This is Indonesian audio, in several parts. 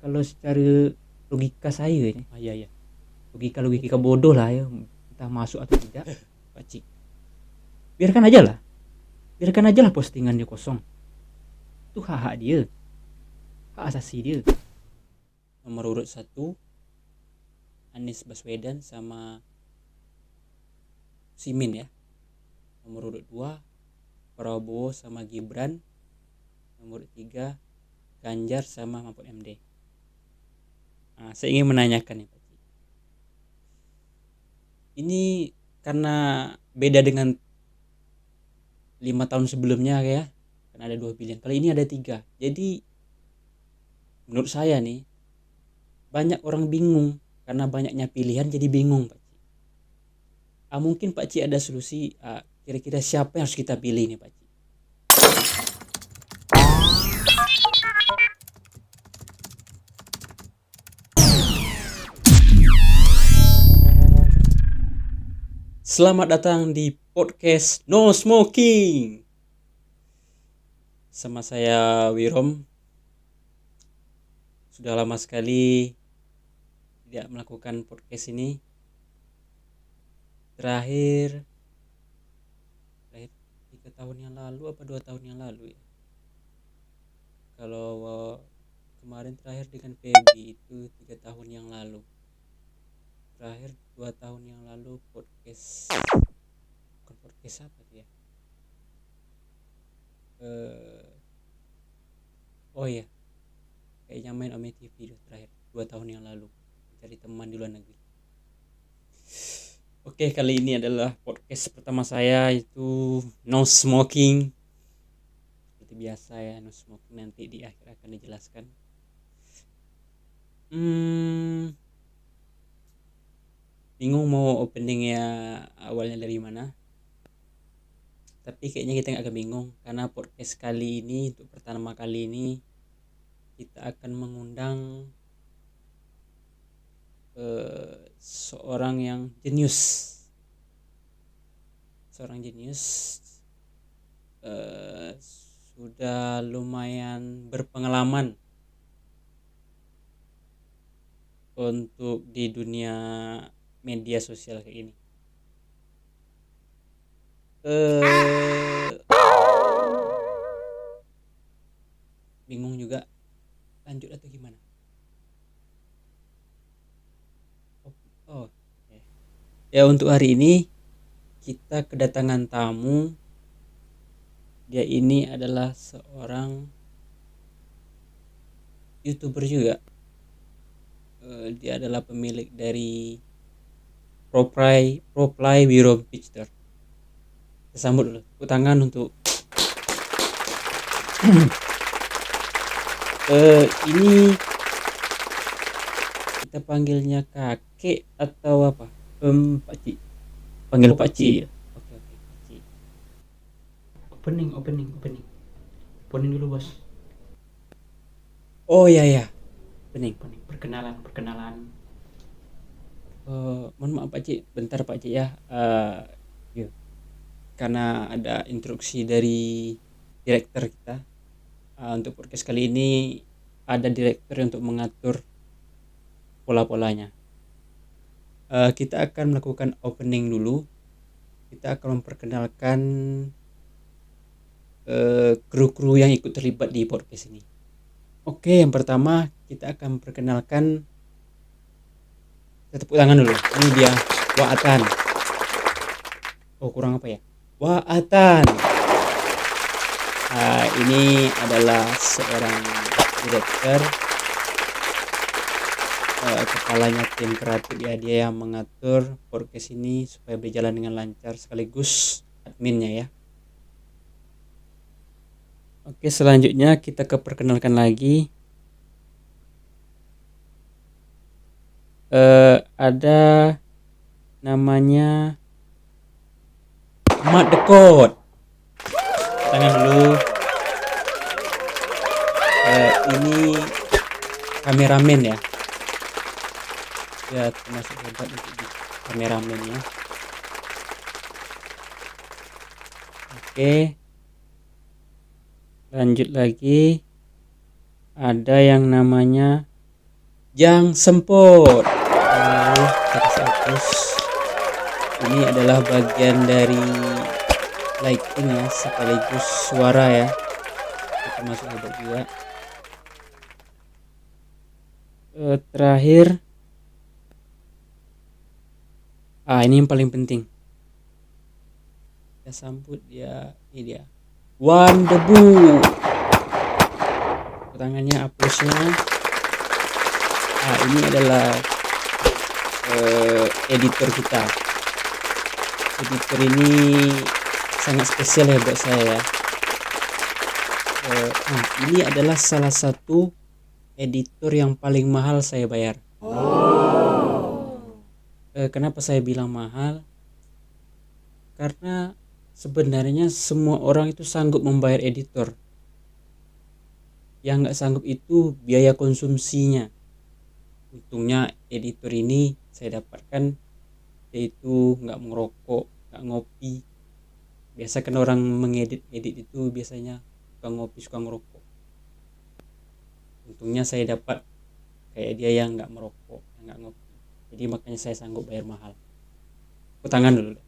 kalau secara logika saya ini, Iya iya. logika bodoh lah ya, entah masuk atau tidak, Pak Cik. Biarkan aja lah postingannya kosong. Itu hak dia, hak asasi dia. Nomor urut 1 Anies Baswedan sama Simin ya. Nomor urut 2 Prabowo sama Gibran. Nomor urut 3 Ganjar sama Mahfud MD. Saya ingin menanyakan nih Pak Cik. Ini karena beda dengan 5 tahun sebelumnya ya, kan ada 2 pilihan. Kali ini ada 3. Jadi menurut saya nih banyak orang bingung karena banyaknya pilihan, jadi bingung Pak Cik. Mungkin Pak Cik ada solusi, kira-kira siapa yang harus kita pilih nih Pak Cik? Selamat datang di podcast No Smoking. Sama saya Wirom. Sudah lama sekali tidak melakukan podcast ini. Terakhir 3 tahun yang lalu apa 2 tahun yang lalu ya. Kalau kemarin terakhir dengan Feby itu 3 tahun yang lalu. Terakhir 2 tahun yang lalu podcast, bukan podcast apa tuh ya, oh iya, kayaknya main Ome TV terakhir 2 tahun yang lalu, cari teman di luar negeri. Oke, kali ini adalah podcast pertama saya, itu No Smoking. Seperti biasa ya, No Smoking nanti di akhir akan dijelaskan. Bingung mau openingnya awalnya dari mana, tapi kayaknya kita nggak akan bingung karena podcast kali ini, untuk pertama kali ini kita akan mengundang seorang yang jenius, sudah lumayan berpengalaman untuk di dunia media sosial kayak gini. Bingung juga lanjut atau gimana. Okay. Ya, untuk hari ini kita kedatangan tamu. Dia ini adalah seorang YouTuber juga. Dia adalah pemilik dari Proply Wirom Picture. Kita sambut dulu, tepuk tangan untuk ini kita panggilnya kakek atau apa? Pak Cik. Panggil Pak Cik. Oke, Pak Cik. Opening dulu bos. Oh iya. Perkenalan. Mohon maaf Pak Cik, bentar Pak Cik ya. Karena ada instruksi dari direktur kita. Untuk podcast kali ini ada direktur untuk mengatur pola-polanya. Kita akan melakukan opening dulu. Kita akan memperkenalkan kru-kru yang ikut terlibat di podcast ini. Oke, yang pertama kita akan memperkenalkan, tepuk tangan dulu. Ini dia Waatan. Oh, kurang apa ya? Waatan. Ini adalah seorang direktur, kepalanya tim kreatif ya, dia yang mengatur podcast ini supaya berjalan dengan lancar, sekaligus adminnya ya. Oke, selanjutnya kita perkenalkan lagi, ada namanya Ahmad Dekot. Tangan dulu. Ini kameramen ya. Ya, termasuk hebat untuk kameramennya. Oke. Lanjut lagi. Ada yang namanya Jang Sempot. Kita kasih hapus. Ini adalah bagian dari lighting ya, sekaligus suara ya. Itu masuk hebat juga. Terakhir, ini yang paling penting. Kita sambut dia, ini dia. One Debu. Tangannya hapusnya. Ini adalah editor kita. Editor ini sangat spesial ya buat saya ya. Ini adalah salah satu editor yang paling mahal saya bayar. Kenapa saya bilang mahal? Karena sebenarnya semua orang itu sanggup membayar editor. Yang nggak sanggup itu biaya konsumsinya. Untungnya editor ini saya dapatkan yaitu nggak merokok, nggak ngopi. Biasa kan orang mengedit itu biasanya suka ngopi, suka ngerokok. Untungnya saya dapat kayak dia yang nggak merokok, yang nggak ngopi. Jadi makanya saya sanggup bayar mahal. Tepuk tangan dulu.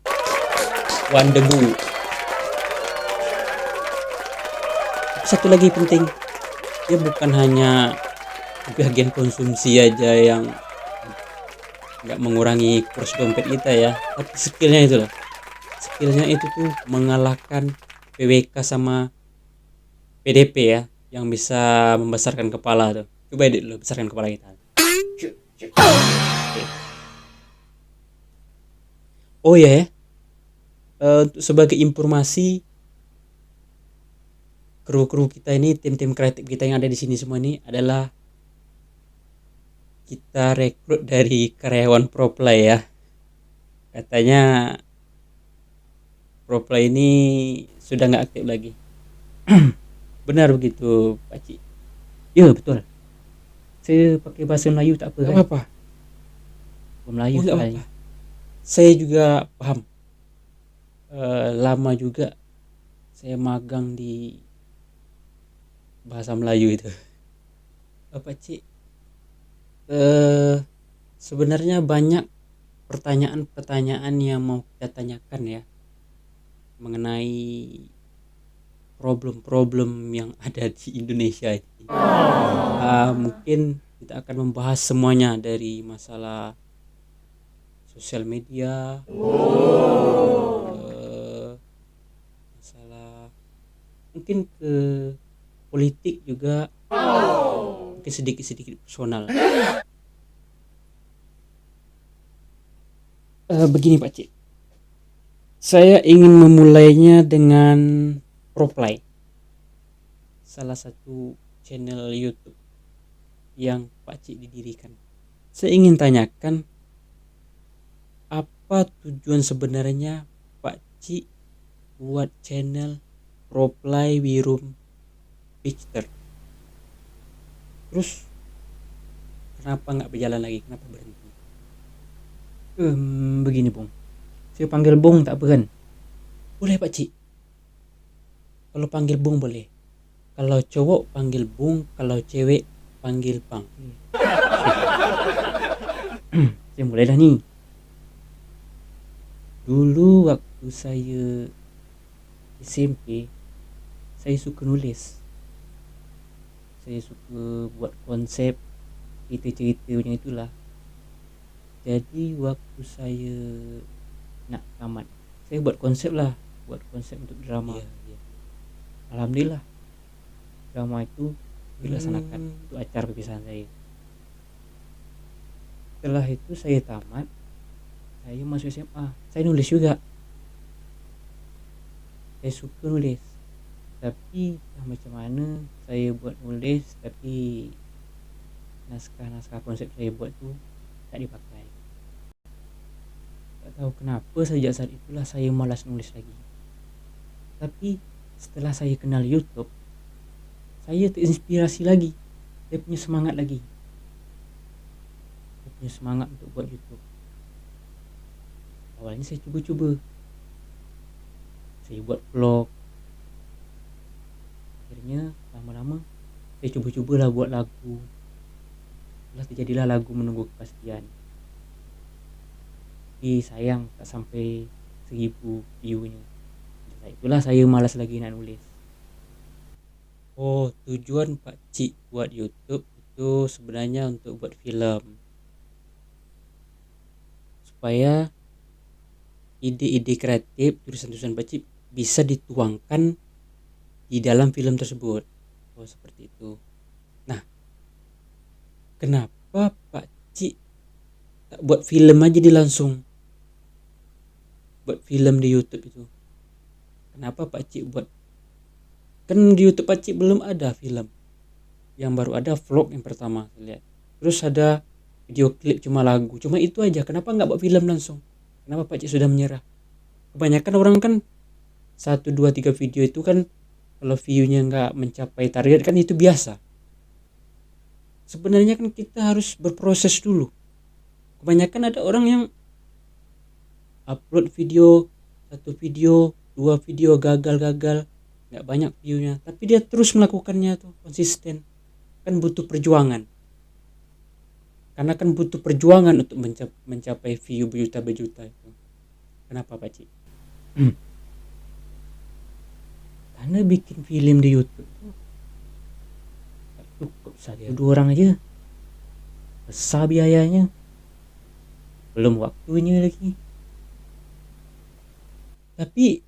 One Debu. Satu lagi penting, dia bukan hanya bagian konsumsi aja yang nggak mengurangi kurs dompet kita ya, tapi skillnya itu loh. Skillnya itu tuh mengalahkan PWK sama PDP ya, yang bisa membesarkan kepala tuh. Coba edit dulu, besarkan kepala kita. Oh ya, untuk sebagai informasi, kru-kru kita ini, tim-tim kreatif kita yang ada di sini semua ini adalah kita rekrut dari karyawan Proplay ya. Katanya Proplay ini sudah nggak aktif lagi. Benar begitu, Pakcik? Ya betul. Saya pakai bahasa Melayu tak apa Nggak kan? apa-apa. Melayu Nggak soalnya. apa-apa. Saya juga paham. Lama juga saya magang di bahasa Melayu itu. Pakcik, sebenarnya banyak pertanyaan-pertanyaan yang mau kita tanyakan ya mengenai problem-problem yang ada di Indonesia ini. Mungkin kita akan membahas semuanya dari masalah sosial media, masalah mungkin ke politik juga, mungkin sedikit-sedikit personal. Begini Pakcik, saya ingin memulainya dengan Proplay, salah satu channel YouTube yang Pakcik didirikan. Saya ingin tanyakan, apa tujuan sebenarnya Pakcik buat channel Proplay Wirum Picture? Terus kenapa nggak berjalan lagi? Kenapa berhenti? Begini Bung, saya panggil Bung tak apa kan? Boleh Pakcik. Kalau panggil Bung boleh. Kalau cowok panggil Bung, kalau cewek panggil Bang. Saya mulai dah ni. Dulu waktu saya SMP, saya suka nulis. Saya suka buat konsep, cerita-cerita macam itulah. Jadi waktu saya nak tamat, saya buat konsep lah, buat konsep untuk drama. Iya. Alhamdulillah, drama itu dilaksanakan untuk acara perpisahan saya. Setelah itu saya tamat, saya masuk SMA. Saya nulis juga. Saya suka nulis. Tapi macam mana saya buat nulis, tapi naskah-naskah konsep saya buat tu tak dipakai. Tak tahu kenapa sejak saat itulah saya malas nulis lagi. Tapi setelah saya kenal YouTube, saya terinspirasi lagi. Saya punya semangat lagi. Saya punya semangat untuk buat YouTube. Awalnya saya cuba-cuba. Saya buat vlog. Akhirnya lama-lama saya cuba-cubalah buat lagu. Itulah terjadilah lagu Menunggu Kepastian. Tapi sayang tak sampai 1000 view-nya. Itulah saya malas lagi nak nulis. Oh, tujuan Pak Cik buat YouTube itu sebenarnya untuk buat film. Supaya ide-ide kreatif, tulisan-tulisan Pak Cik bisa dituangkan di dalam film tersebut. Oh, seperti itu. Nah, kenapa Pak Cik tak buat film aja langsung? Buat film di YouTube itu. Kenapa Pak Cik buat? Kan di YouTube Pak Cik belum ada film. Yang baru ada vlog yang pertama saya lihat. Terus ada video klip cuma lagu. Cuma itu aja. Kenapa nggak buat film langsung? Kenapa Pak Cik sudah menyerah? Kebanyakan orang kan 1, 2, 3 video itu kan kalau view-nya nggak mencapai target kan itu biasa. Sebenarnya kan kita harus berproses dulu. Kebanyakan ada orang yang upload video, 1 video, 2 video gagal, nggak banyak view-nya, tapi dia terus melakukannya tuh konsisten. Kan butuh perjuangan. Karena kan butuh perjuangan untuk mencapai view berjuta-berjuta itu. Kenapa Pak Cik? Karena bikin film di YouTube tuh tak cukup 1-2 orang aja. Besar biayanya. Belum waktunya lagi. Tapi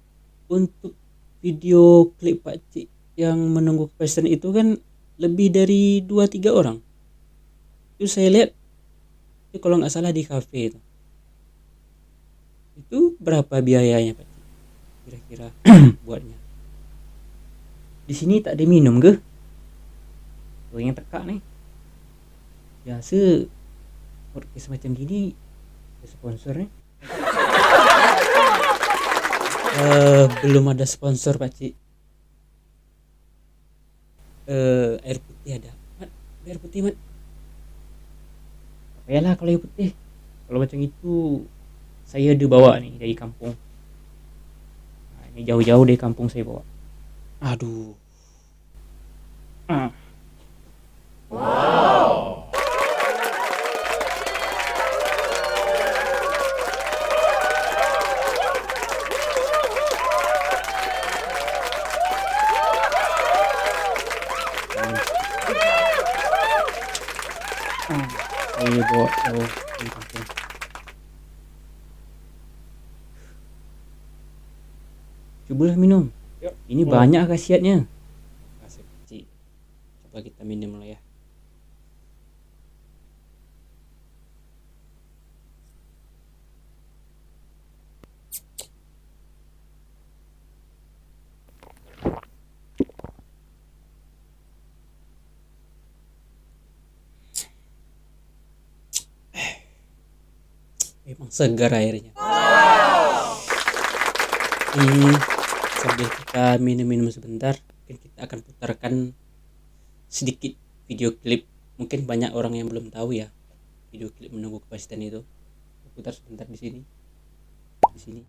untuk video klip Pak Cik yang Menunggu Kepastian itu kan lebih dari 2-3 orang. Itu saya lihat itu kalau nggak salah di cafe itu. Itu berapa biayanya Pak Cik kira-kira buatnya? Di sini tak ada minum ke? Yang tekak nih. Biasa podcast macam gini ada sponsor nih. Belum ada sponsor Pak Cik. Air putih ada. Mat, air putih Mat. Yalah kalau air putih. Kalau macam itu saya ada bawa nih dari kampung. Nah, ini jauh-jauh dari kampung saya bawa. Aduh. Saya bawa jauh dari kampung. Cobalah minum. Ini banyak khasiatnya. Kasih Pak Cik. Coba kita minum lah ya. Memang segar airnya. Ini sambil kita minum-minum sebentar, mungkin kita akan putarkan sedikit video klip. Mungkin banyak orang yang belum tahu ya video klip Menunggu Kepastian itu. Kita putar sebentar di sini. Di sini.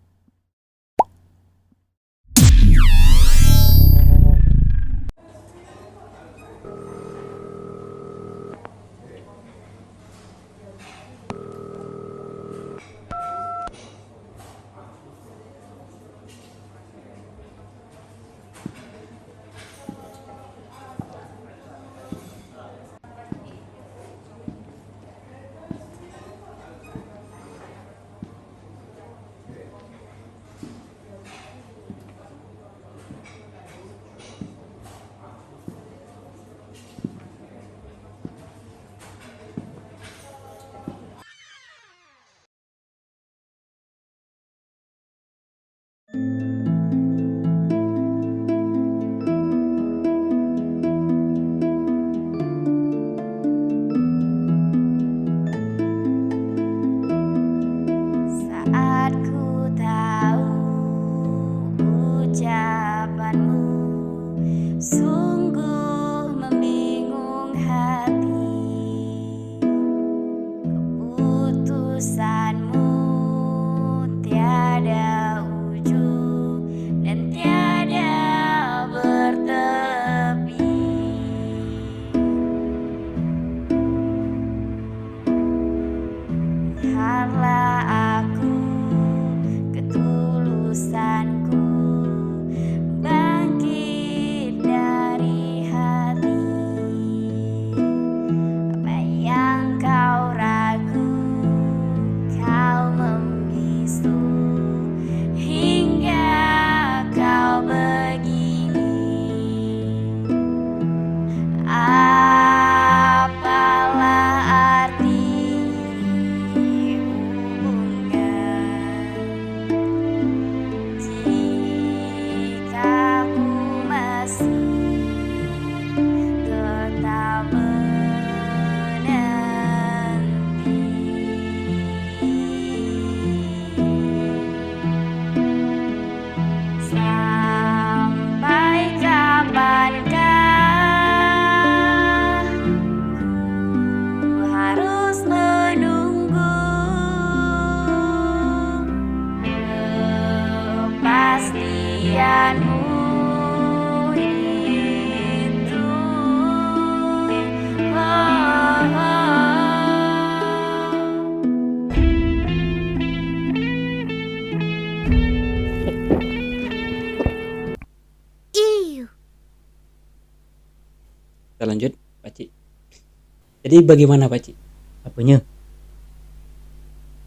Jadi bagaimana Pak Cik? Apanya?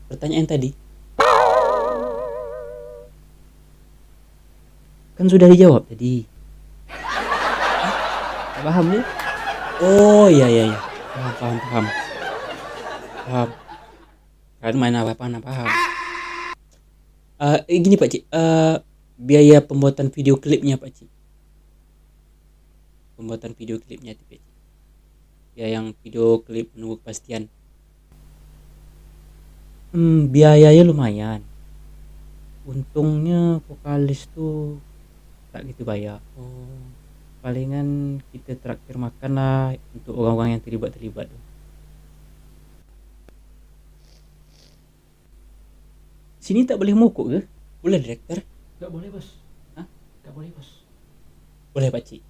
Pertanyaan tadi. Kan sudah dijawab tadi. Tak paham lu? Oh iya. Paham. Kan main apa paham. Gini Pak Cik, biaya pembuatan video klipnya Pak Cik. Pembuatan video klipnya Pak Cik. Ya yang video klip menunggu kepastian. Biayanya lumayan. Untungnya vokalis tuh tak gitu bayar. Oh. Palingan kita traktir makan lah untuk orang-orang yang terlibat tuh. Sini tak boleh mogok ke? Boleh direktur? Gak boleh bos. Hah? Gak boleh bos. Boleh Pak Cik.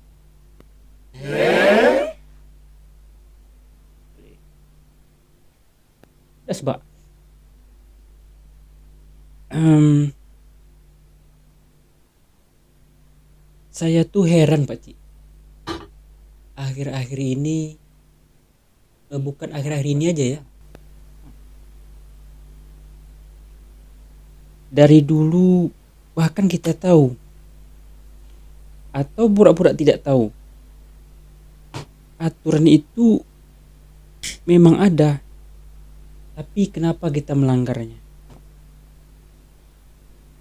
Dah sebab saya tuh heran Pak Cik. Akhir-akhir ini, bukan akhir-akhir ini aja ya. Dari dulu bahkan kita tahu atau pura-pura tidak tahu, aturan itu memang ada, tapi kenapa kita melanggarnya?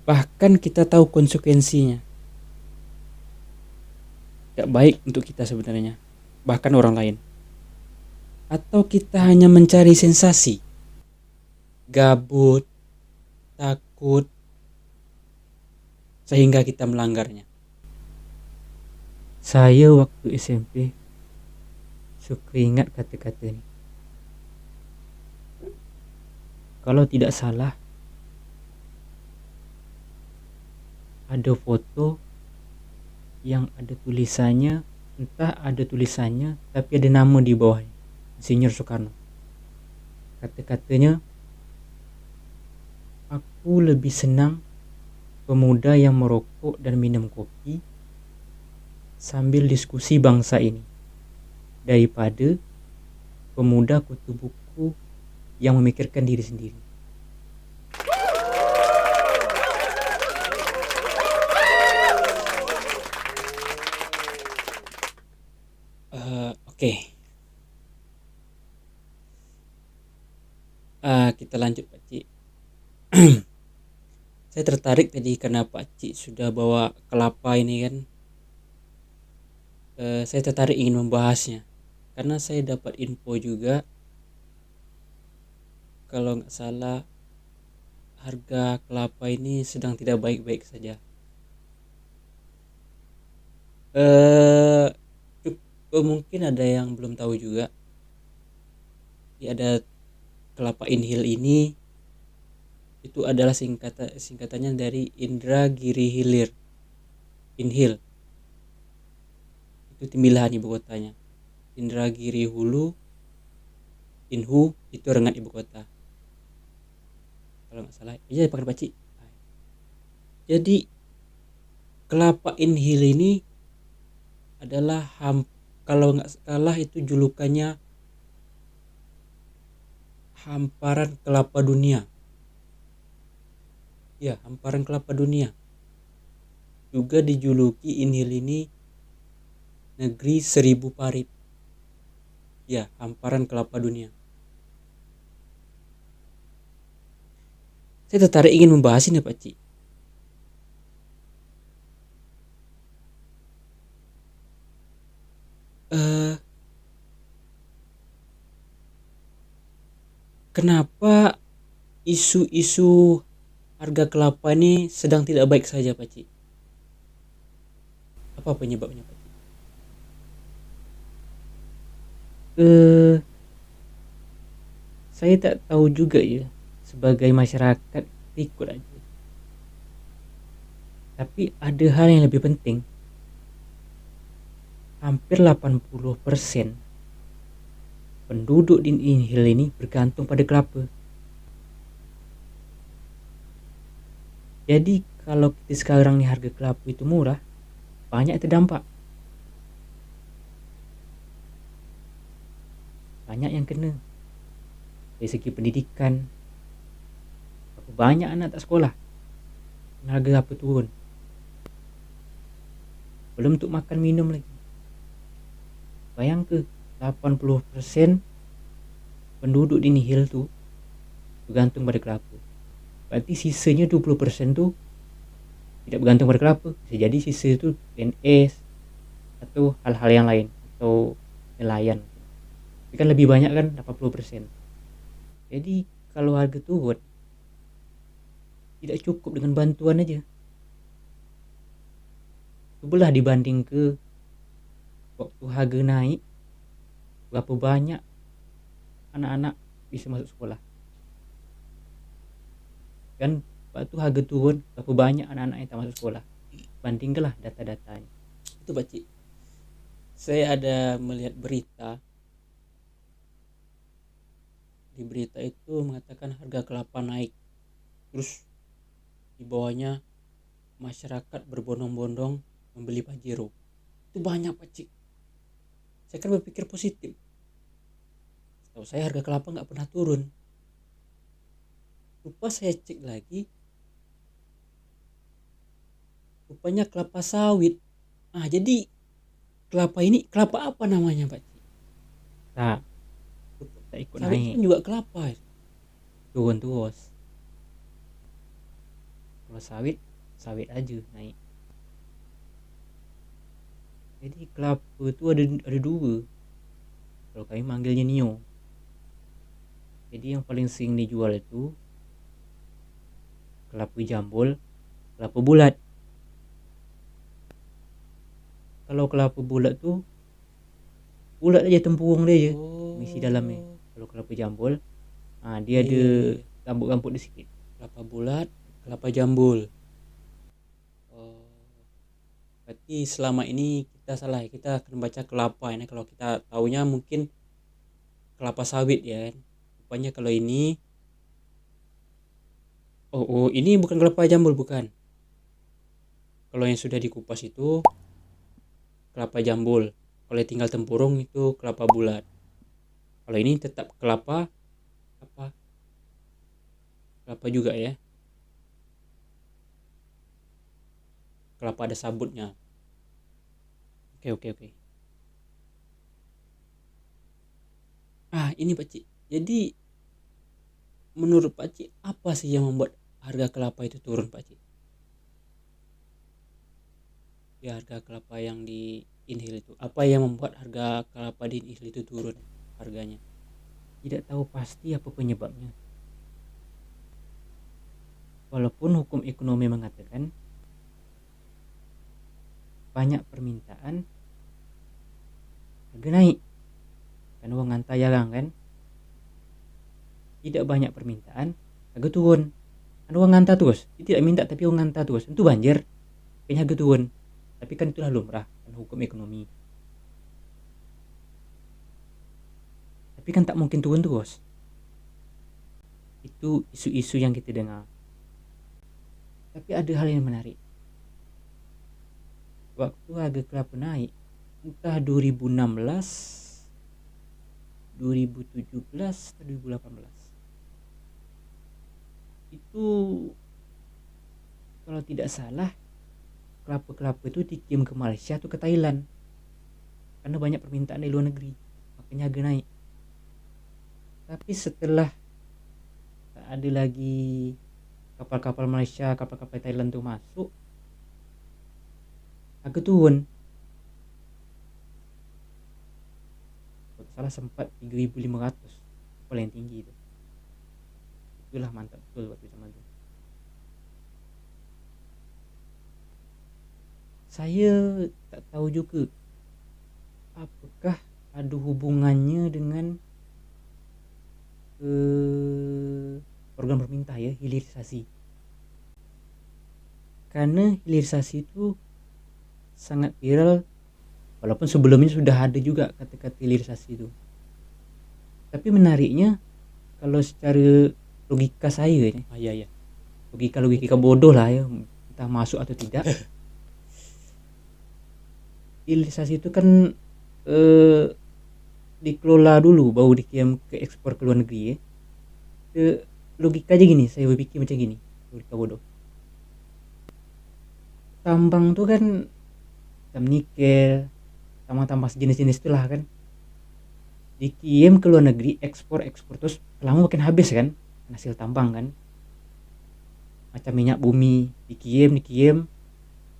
Bahkan kita tahu konsekuensinya. Tidak baik untuk kita sebenarnya, bahkan orang lain. Atau kita hanya mencari sensasi, gabut, takut, sehingga kita melanggarnya. saya waktu SMP suka ingat kata-kata ini. Kalau tidak salah, ada foto yang ada tulisannya, entah ada tulisannya tapi ada nama di bawahnya, Insinyur Soekarno. Kata-katanya, aku lebih senang pemuda yang merokok dan minum kopi sambil diskusi bangsa ini daripada pemuda kutu buku yang memikirkan diri sendiri. Oke. Kita lanjut Pak Cik. Saya tertarik tadi karena Pak Cik sudah bawa kelapa ini kan. Saya tertarik ingin membahasnya karena saya dapat info juga kalau nggak salah harga kelapa ini sedang tidak baik-baik saja. Mungkin ada yang belum tahu juga. Ada kelapa Inhil ini itu adalah singkatannya dari Indra Giri Hilir. Inhil itu Timbilahan ibu kotanya. Indra Giri Hulu, Inhu itu Rengat ibu kota. Kalau nggak salah, iya pakai Pak Cik. Jadi kelapa Inhil ini adalah kalau nggak salah itu julukannya hamparan kelapa dunia. Ya, hamparan kelapa dunia. Juga dijuluki Inhil ini negeri 1000 parit. Ya, hamparan kelapa dunia. Saya tertarik ingin membahas ini Pak Cik. Kenapa isu-isu harga kelapa ini sedang tidak baik saja Pak Cik? Apa penyebabnya Pak Cik? Saya tak tahu juga ya, sebagai masyarakat ikut aja. Tapi ada hal yang lebih penting. Hampir 80% penduduk di Inhil ini bergantung pada kelapa. Jadi kalau kita sekarang nih harga kelapa itu murah, banyak terdampak. banyak yang kena. Dari segi pendidikan, berapa banyak anak tak sekolah, harga apa turun. Belum untuk makan minum lagi. Bayang ke 80% penduduk di Nihil tu bergantung pada kelapa. Berarti sisanya 20% tu tidak bergantung pada kelapa. Bisa jadi sisa tu PNS atau hal-hal yang lain, atau nelayan. Tapi kan lebih banyak kan 80%. Jadi kalau harga turun tidak cukup dengan bantuan aja. Cobalah dibanding ke waktu harga naik, berapa banyak anak-anak bisa masuk sekolah. Kan waktu harga turun, berapa banyak anak-anak yang tak masuk sekolah. Bandingkanlah data-datanya. Itu Pakcik, saya ada melihat berita. Di berita itu mengatakan harga kelapa naik, terus di bawahnya masyarakat berbondong-bondong membeli Pajero. Itu banyak Pakcik. Saya kan berpikir positif. Setahu saya harga kelapa nggak pernah turun. Lupa saya cek lagi, rupanya kelapa sawit. Jadi kelapa ini kelapa apa namanya Pak? Tak ikut Sawit naik, kan juga kelapa ya? turun terus. Kalau sawit aja naik. Jadi kelapa tu ada dua. Kalau kami manggilnya Nio. Jadi yang paling sering dijual itu kelapa jambul, kelapa bulat. Kalau kelapa bulat tu bulat aja tempurung dia je, misi dalamnya. Kalau kelapa jambul, dia ada rambut-rambut dia sikit. Kelapa bulat, kelapa jambul. Berarti selama ini kita salah, kita akan baca kelapa ini. Kalau kita taunya mungkin kelapa sawit ya. Rupanya kalau ini ini bukan kelapa jambul, bukan. Kalau yang sudah dikupas itu kelapa jambul. Kalau yang tinggal tempurung itu kelapa bulat. Kalau ini tetap kelapa apa? Kelapa juga ya. Kelapa ada sabutnya. Oke. Ini Pakcik. Jadi menurut Pakcik apa sih yang membuat harga kelapa itu turun Pakcik? Ya, harga kelapa yang di Inhil itu. Apa yang membuat harga kelapa di Inhil itu turun harganya? Tidak tahu pasti apa penyebabnya. Walaupun hukum ekonomi mengatakan banyak permintaan, harga naik. Kan uang nganta jarang kan. Tidak banyak permintaan, harga turun. Kan uang nganta terus. Dia tidak minta tapi uang nganta terus. Itu banjir, kayaknya harga turun. Tapi kan itulah lumrah, kan hukum ekonomi. Tapi kan tak mungkin turun terus. Itu isu-isu yang kita dengar. Tapi ada hal yang menarik. Waktu harga kelapa naik, entah 2016, 2017 atau 2018, itu kalau tidak salah kelapa-kelapa itu dikirim ke Malaysia atau ke Thailand karena banyak permintaan dari luar negeri, makanya harga naik. Tapi setelah tak ada lagi kapal-kapal Malaysia, kapal-kapal Thailand tuh masuk, harga turun. Kalau salah sempat 3.500 paling tinggi itu. Itulah mantap betul waktu zaman itu. Saya tak tahu juga apakah ada hubungannya dengan program pemerintah ya, hilirisasi. Karena hilirisasi itu sangat viral, walaupun sebelumnya sudah ada juga kata-kata hilirisasi itu. Tapi menariknya kalau secara logika saya ini, logika bodoh lah ya, entah masuk atau tidak. Hilirisasi itu kan dikelola dulu baru dikirim ke ekspor ke luar negeri ya. Logika aja gini, saya berpikir macam gini, logika bodoh. Tambang tuh kan macam nikel, tambang-tambang sejenis-jenis itulah kan, dikirim ke luar negeri, ekspor terus lama makin habis kan hasil tambang kan. Macam minyak bumi dikirim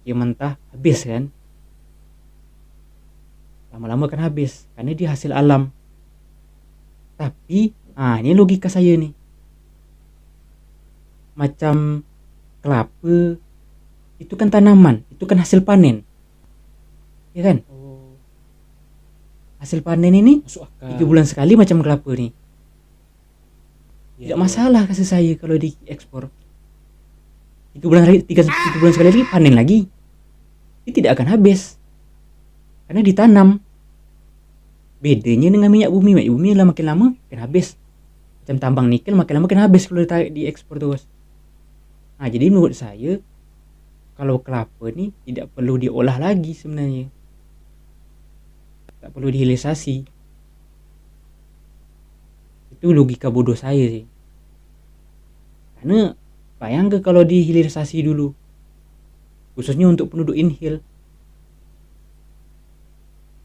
mentah habis kan, lama-lama kan habis karena dia hasil alam. Tapi ini logika saya nih, macam kelapa itu kan tanaman, itu kan hasil panen ya kan. Hasil panen ini Masuk akal. 3 bulan sekali macam kelapa nih. Ya, Tidak masalah kasih saya kalau diekspor. 3 bulan sekali lagi panen lagi. Ini tidak akan habis. Karena ditanam. Bedanya dengan minyak bumi lah makin lama makin habis. Macam tambang nikel makin lama makin habis kalau diekspor terus. Nah, jadi menurut saya kalau kelapa nih tidak perlu diolah lagi sebenarnya. Tak perlu dihilirisasi. Itu logika bodoh saya sih. Karena bayangkan kalau dihilirisasi dulu, khususnya untuk penduduk inhil,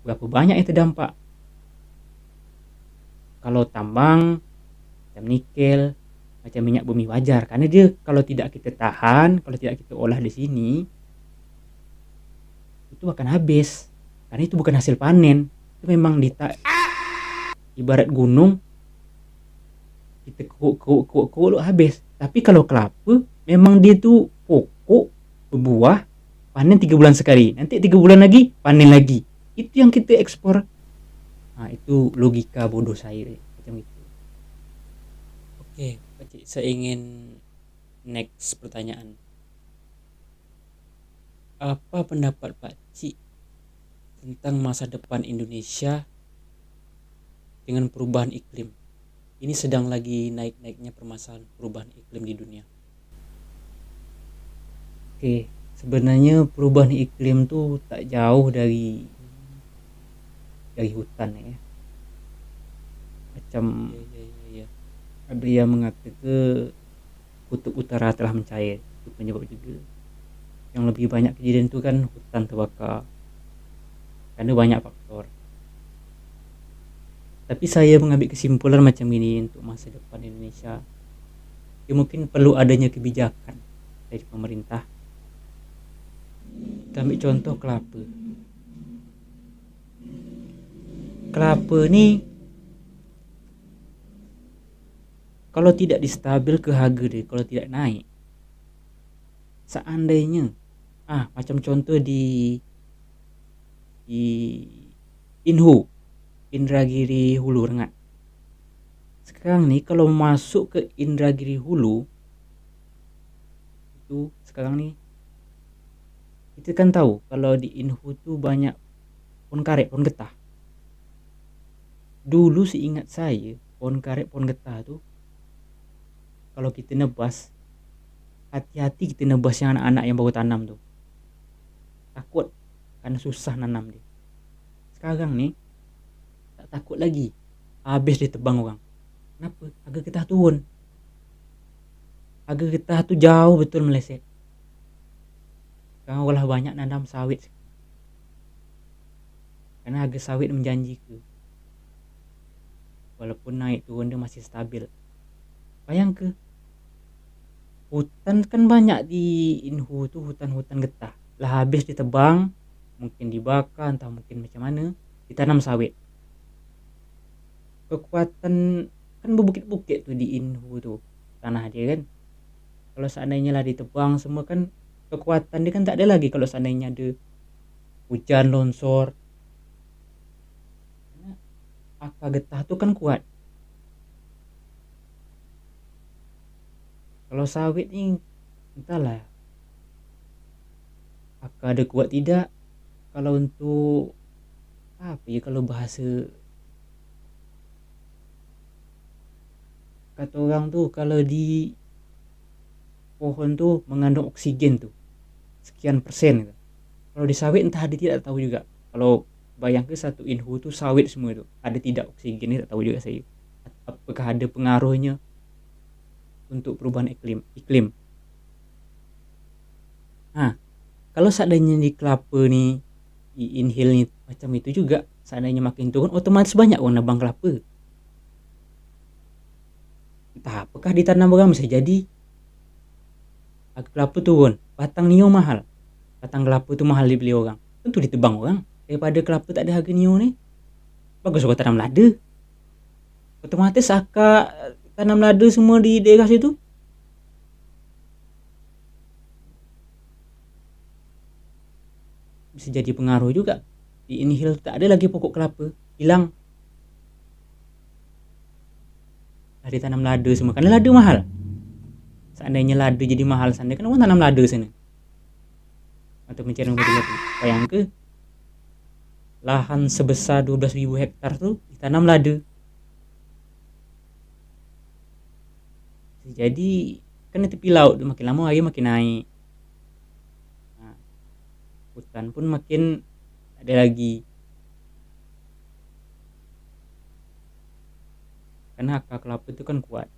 berapa banyak yang terdampak. Kalau tambang macam nikel, macam minyak bumi wajar, karena dia kalau tidak kita tahan, kalau tidak kita olah di sini, itu akan habis. Karena itu bukan hasil panen, itu memang ibarat gunung, kita kuuk habis. Tapi kalau kelapa memang dia tuh pokok berbuah, panen 3 bulan sekali, nanti 3 bulan lagi panen lagi, itu yang kita ekspor. Nah, itu logika bodoh saya macam itu. Oke, Pakcik, saya ingin next pertanyaan. Apa pendapat Pakcik tentang masa depan Indonesia dengan perubahan iklim? Ini sedang lagi naik-naiknya permasalahan perubahan iklim di dunia. Oke, sebenarnya perubahan iklim tuh tak jauh dari hutan ya. Macam Ya. ada yang mengatakan kutub utara telah mencair, itu penyebab juga. Yang lebih banyak kejadian itu kan hutan terbakar, karena banyak faktor. Tapi saya mengambil kesimpulan macam ini untuk masa depan Indonesia. Ya, mungkin perlu adanya kebijakan dari pemerintah. Kita ambil contoh kelapa. Kelapa ni kalau tidak distabil ke harga dia, kalau tidak naik, seandainya macam contoh di Indragiri Hulu Rengat. Sekarang nih kalau masuk ke Indragiri Hulu, itu sekarang nih kita kan tahu kalau di Inhu tuh banyak pohon karet, pohon getah. Dulu seingat saya pohon karet, pohon getah tuh kalau kita nebas, hati-hati kita nebas yang anak-anak yang baru tanam tuh. Takut karena susah nanam dia. Sekarang nih tak takut lagi, habis ditebang orang. Kenapa? Harga getah turun. Harga getah tuh jauh betul meleset. Sekarang olah banyak nanam sawit, karena harga sawit menjanjikan. Walaupun naik turun dia masih stabil. Bayangkan, hutan kan banyak di Inhu tuh, hutan-hutan getah. Lah habis ditebang, mungkin dibakar, entah mungkin macam mana, ditanam sawit. Kekuatan kan berbukit-bukit tuh di Inhu tuh, tanah dia kan. Kalau seandainya lah ditebang semua kan, kekuatan dia kan tak ada lagi kalau seandainya ada hujan longsor. Akar getah tuh kan kuat. Kalau sawit nih entahlah akar ada kuat tidak. Kalau untuk apa ya, kalau bahasa kata orang tuh, kalau di pohon tuh mengandung oksigen tuh sekian persen gitu. Kalau di sawit entah ada tidak tahu juga. Kalau bayangkan satu inhu tuh sawit semua itu, ada tidak oksigen, tak tahu juga saya apakah ada pengaruhnya untuk perubahan iklim. Nah, kalau seandainya di kelapa nih, di inhale nih macam itu juga, seandainya makin turun otomatis banyak orang nebang kelapa. Entah apakah ditanam orang, bisa jadi harga kelapa turun, batang nio mahal, batang kelapa itu mahal dibeli orang, tentu ditebang orang. Daripada kelapa tak ada harga nio nih, bagus orang tanam lada, otomatis akak tanam lada semua di daerah situ. Bisa jadi pengaruh juga, di inhale tak ada lagi pokok kelapa, hilang. Ada tanam lada semua, karena lada mahal. Seandainya lada jadi mahal, seandainya kan orang tanam lada sana atau mencari lada. Bayangkan lahan sebesar 12.000 hektar tuh ditanam lada. Jadi kan tepi laut tuh makin lama air makin naik. Nah, hutan pun makin ada lagi. Karena akar kelapa itu kan kuat.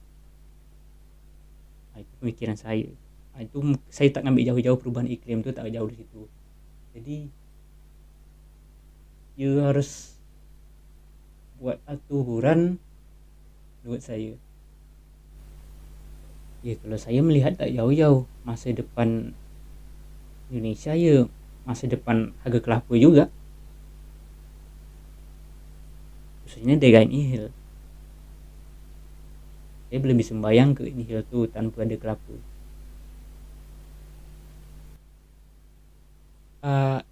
Nah, itu pemikiran saya. Nah, itu saya tak ngambil jauh-jauh perubahan iklim itu, tak jauh di situ. Jadi you harus buat aturan buat saya. Ya kalau saya melihat tak jauh-jauh masa depan Indonesia, ya masa depan harga kelapa juga, khususnya daerah inhale. Saya belum bisa membayang ke inhale tuh tanpa ada kelapa.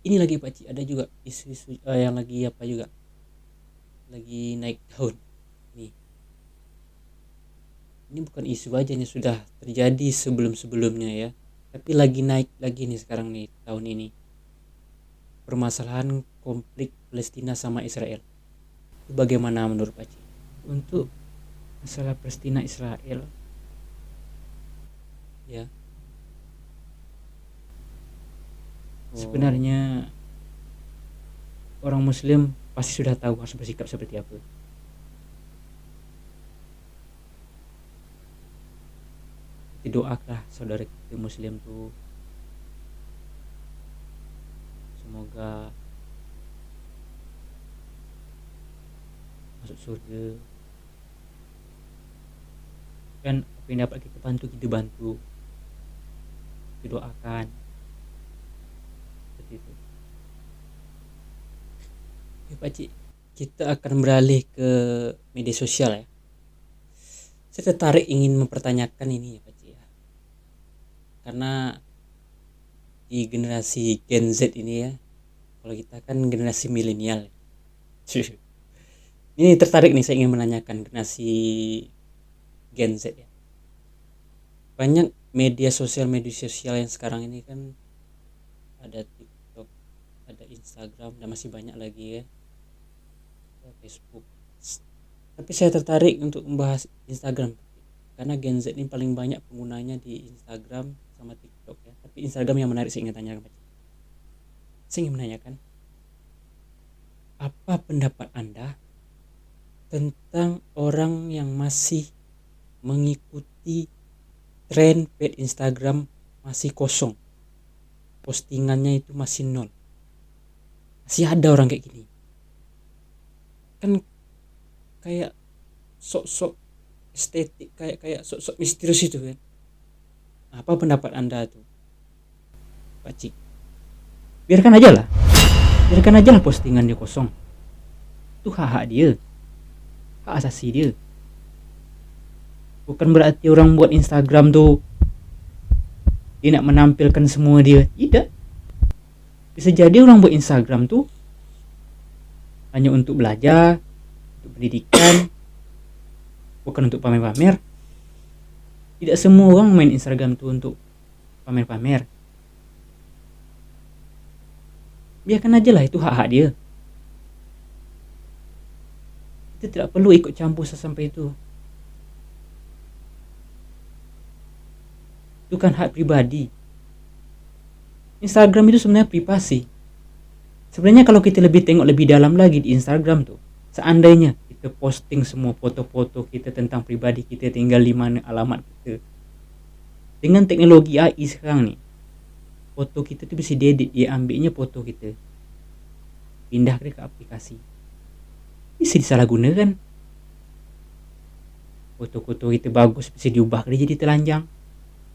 Ini lagi Pak Cik, ada juga isu-isu yang lagi apa juga lagi naik daun nih. Ini bukan isu aja nih, sudah terjadi sebelum-sebelumnya ya, tapi lagi naik lagi nih sekarang nih tahun ini, permasalahan konflik Palestina sama Israel. Itu bagaimana menurut Pak Cik? Untuk masalah Palestina Israel ya, sebenarnya orang muslim pasti sudah tahu harus bersikap seperti apa. Kita doakanlah saudara kita muslim tuh semoga masuk surga. Kan apa yang dapat kita bantu, kita bantu, kita doakan seperti itu. Ya Pak Cik, kita akan beralih ke media sosial ya. Saya tertarik ingin mempertanyakan ini ya Pak Cik ya, karena di generasi Gen Z ini ya, kalau kita kan generasi milenial. Ini tertarik nih, saya ingin menanyakan generasi Gen Z ya. Banyak media sosial yang sekarang ini kan ada TikTok, ada Instagram, dan masih banyak lagi ya, Facebook. Tapi saya tertarik untuk membahas Instagram karena Gen Z ini paling banyak penggunanya di Instagram sama TikTok ya. Tapi Instagram yang menarik, saya ingin tanyakan. Saya ingin menanyakan, apa pendapat Anda tentang orang yang masih mengikuti tren feed Instagram masih kosong, postingannya itu masih nol? Masih ada orang kayak gini, kan kayak sok-sok estetik, kayak sok-sok misterius itu kan. Apa pendapat Anda tuh Pak Cik? Biarkan aja lah postingan dia kosong, itu hak dia, hak asasi dia. Bukan berarti orang buat Instagram tuh dia nak menampilkan semua dia, tidak. Bisa jadi orang buat Instagram tuh hanya untuk belajar, untuk pendidikan, bukan untuk pamer-pamer. Tidak semua orang main Instagram tuh untuk pamer-pamer. Biarkan aja lah, itu hak-hak dia. Kita tidak perlu ikut campur sampai itu. Itu kan hak pribadi. Instagram itu sebenarnya privasi. Sebenarnya kalau kita lebih tengok lebih dalam lagi di Instagram tuh, seandainya kita posting semua foto-foto kita tentang pribadi kita, tinggal di mana, alamat kita, dengan teknologi AI sekarang nih, foto kita tuh bisa diedit, dia ambilnya foto kita, pindah ke aplikasi, bisa disalahgunakan. Foto-foto kita bagus bisa diubah dia jadi telanjang,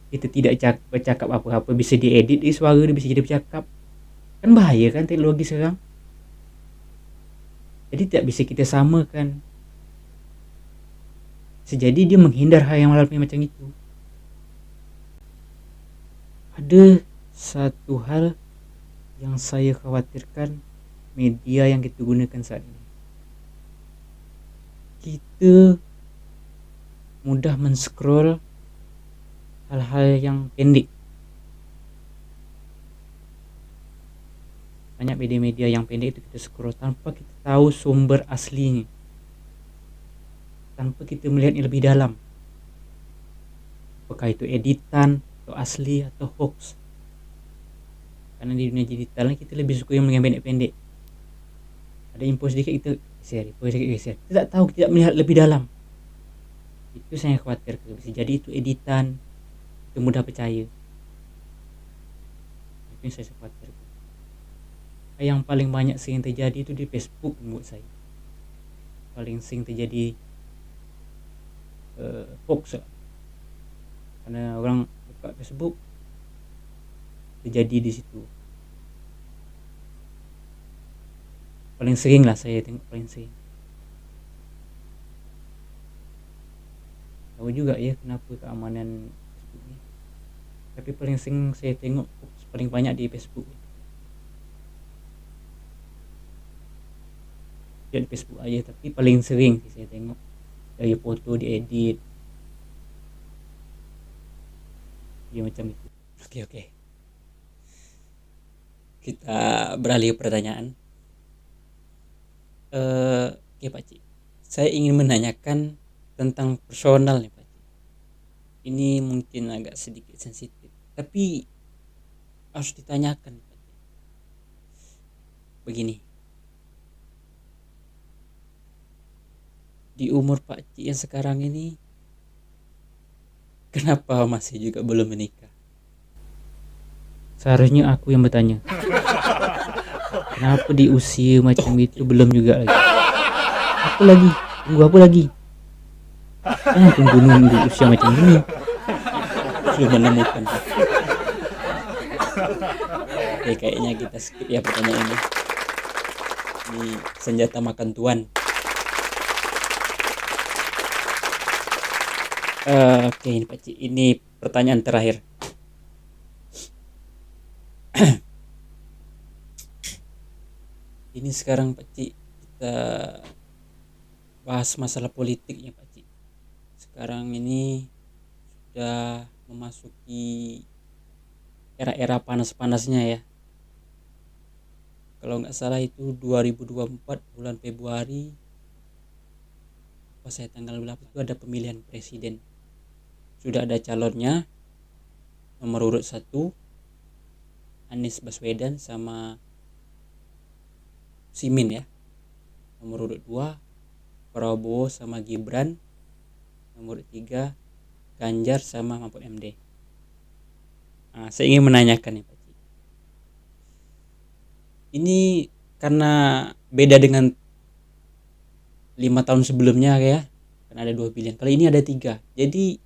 kita tidak bercakap apa-apa bisa diedit di suara dia bisa jadi bercakap. Kan bahaya kan teknologi sekarang. Jadi tidak bisa kita samakan. Sejadi dia menghindar hal yang macam itu. Ada satu hal yang saya khawatirkan media yang kita gunakan saat ini. Kita mudah men-scroll hal-hal yang pendek. Banyak media-media yang pendek itu kita scroll tanpa kita tahu sumber aslinya, tanpa kita melihatnya lebih dalam, apakah itu editan atau asli atau hoax. Karena di dunia digital kita lebih suka yang pendek-pendek. Ada info sedikit kita share, info sedikit kita share. Tidak tahu, tidak melihat lebih dalam. Itu saya khawatir bisa jadi itu editan, itu mudah percaya. Itu yang saya khawatir. Yang paling banyak sering terjadi itu di Facebook menurut saya. Paling sering terjadi hoax. Karena orang buka Facebook terjadi di situ. Paling sering lah saya tengok, paling sering. Tahu juga ya kenapa keamanan Facebook ini. Tapi paling sering saya tengok hoax paling banyak di Facebook. Di Facebook aja, tapi paling sering sih saya tengok dari foto diedit ya macam itu. Oke. Kita beralih ke pertanyaan. Oke Pak Cik, saya ingin menanyakan tentang personal nih Pak Cik. Ini mungkin agak sedikit sensitif, tapi harus ditanyakan Pak Cik. Begini, di umur Pak Cik yang sekarang ini, kenapa masih juga belum menikah? Seharusnya aku yang bertanya. Kenapa di usia macam itu belum juga lagi? Apa lagi? Tunggu apa lagi? Jangan tunggu nunggu usia macam ini. Belum menemukan. Oke, kayaknya kita skip ya pertanyaan ini. Ini senjata makan tuan. Oke, ini Pak Cik, ini pertanyaan terakhir. Ini sekarang Pak Cik, kita bahas masalah politiknya Pak Cik. Sekarang ini sudah memasuki era-era panas-panasnya ya. Kalau nggak salah itu 2024 bulan Februari, pas saya tanggal berapa itu ada pemilihan presiden. Sudah ada calonnya. Nomor urut 1 Anies Baswedan sama Simin ya. Nomor urut 2 Prabowo sama Gibran. Nomor urut 3 Ganjar sama Mahfud MD. Nah, saya ingin menanyakan nih Pak Cik. Ini karena beda dengan 5 tahun sebelumnya ya. Karena ada 2 pilihan. Kali ini ada 3. Jadi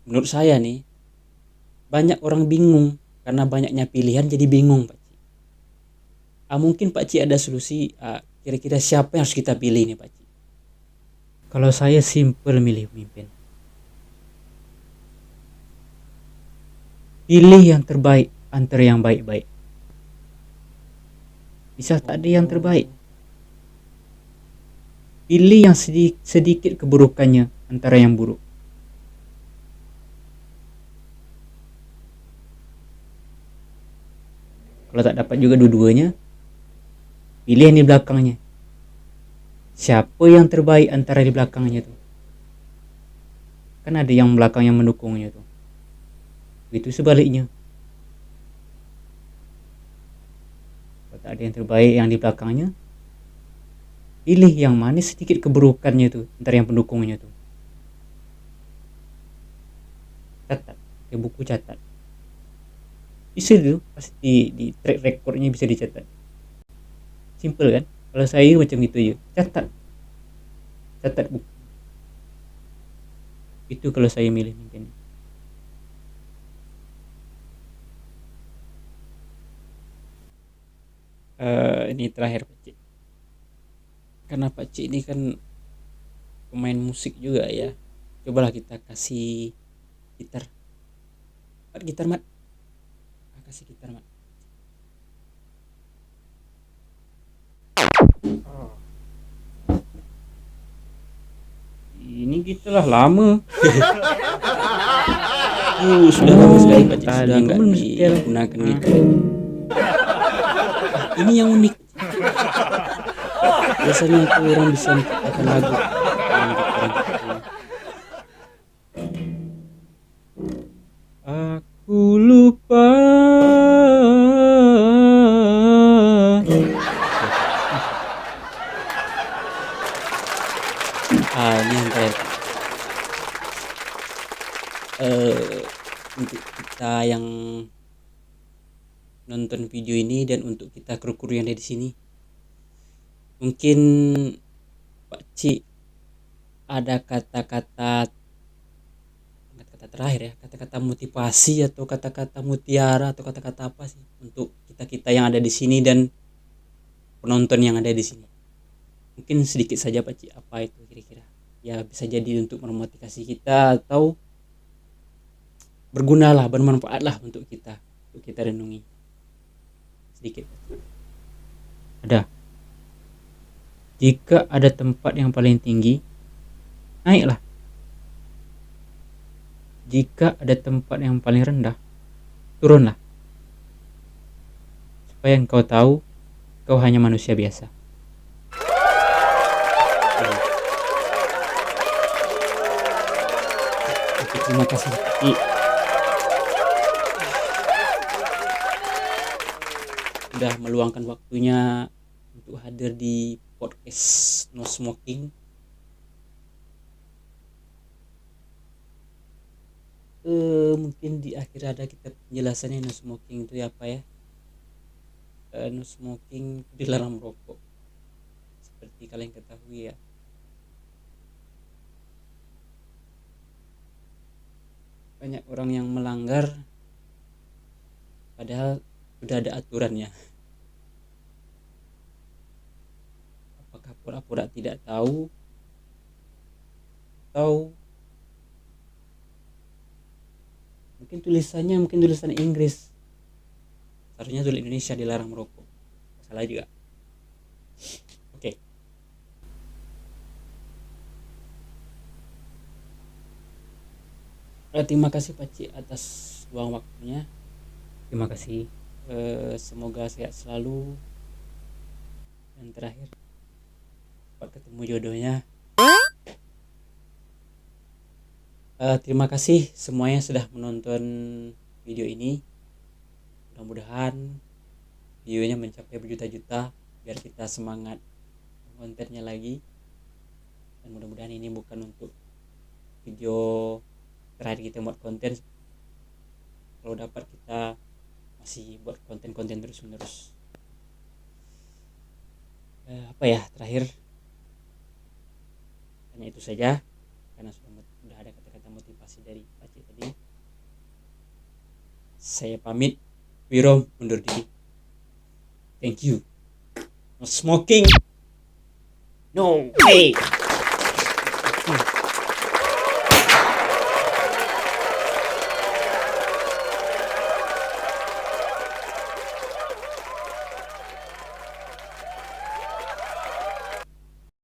menurut saya nih, banyak orang bingung karena banyaknya pilihan, jadi bingung Pak Cik. Mungkin Pak Cik ada solusi, kira-kira siapa yang harus kita pilih nih Pak Cik? Kalau saya simple milih pemimpin. Pilih yang terbaik antara yang baik-baik. Bisa tak ada yang terbaik. Pilih yang sedikit keburukannya antara yang buruk. Kalau tak dapat juga dua-duanya, pilih yang di belakangnya. Siapa yang terbaik antara di belakangnya tuh? Kan ada yang belakang yang mendukungnya tuh. Begitu sebaliknya. tak ada yang terbaik yang di belakangnya, pilih yang manis sedikit keburukannya tuh antara yang pendukungnya tuh. Catat, pakai buku catat. Bisa tuh pasti di track recordnya bisa dicatat. Simple kan? Kalau saya macam gitu ya, catat buku. Itu kalau saya milih mungkin. Ini terakhir Pak Cik. Karena Pak Cik ini kan pemain musik juga ya. Cobalah kita kasih gitar. Mat, gitar Mat. Kasih gitar Mat. Ini gitar lah lama. Sudah lama sekali Pak Cik Tadi sudah nggak belum setel. digunakan gitar. Ini yang unik. Biasanya tuh orang bisa menciptakan lagu dengan gitar gitu. Aku lupa. Ini yang terakhir. Untuk kita yang nonton video ini dan untuk kita kru-kru yang ada di sini, mungkin Pak Cik ada kata-kata terakhir ya, kata-kata motivasi atau kata-kata mutiara atau kata-kata apa sih untuk kita yang ada di sini dan penonton yang ada di sini. Mungkin sedikit saja Pak Cik, apa itu kira-kira? Ya bisa jadi untuk memotivasi kita atau berguna lah, bermanfaat lah untuk kita renungi. Sedikit. Ada. Jika ada tempat yang paling tinggi, naiklah. Jika ada tempat yang paling rendah, turunlah. Supaya engkau tahu, kau hanya manusia biasa. Oke, terima kasih Pak Cik. Sudah meluangkan waktunya untuk hadir di podcast No Smoking. Mungkin di akhir ada kita penjelasannya No Smoking itu apa ya. No smoking itu dilarang merokok, seperti kalian ketahui ya. Banyak orang yang melanggar padahal sudah ada aturannya. Apakah pura-pura tidak tahu atau mungkin tulisan Inggris, seharusnya tulis Indonesia dilarang merokok, salah juga. Oke. Terima kasih Pak Cik atas luang waktunya. Terima kasih. Semoga sehat selalu. Dan terakhir, cepat ketemu jodohnya. Terima kasih semuanya sudah menonton video ini. Mudah-mudahan videonya mencapai berjuta-juta biar kita semangat kontennya lagi. Dan mudah-mudahan ini bukan untuk video terakhir kita buat konten. Kalau dapat kita masih buat konten-konten terus-menerus. Apa ya terakhir, hanya itu saja karena sudah ada kata-kata motivasi dari Pak Cik tadi. Saya pamit, Wiro undur diri. Thank you. No smoking. No way.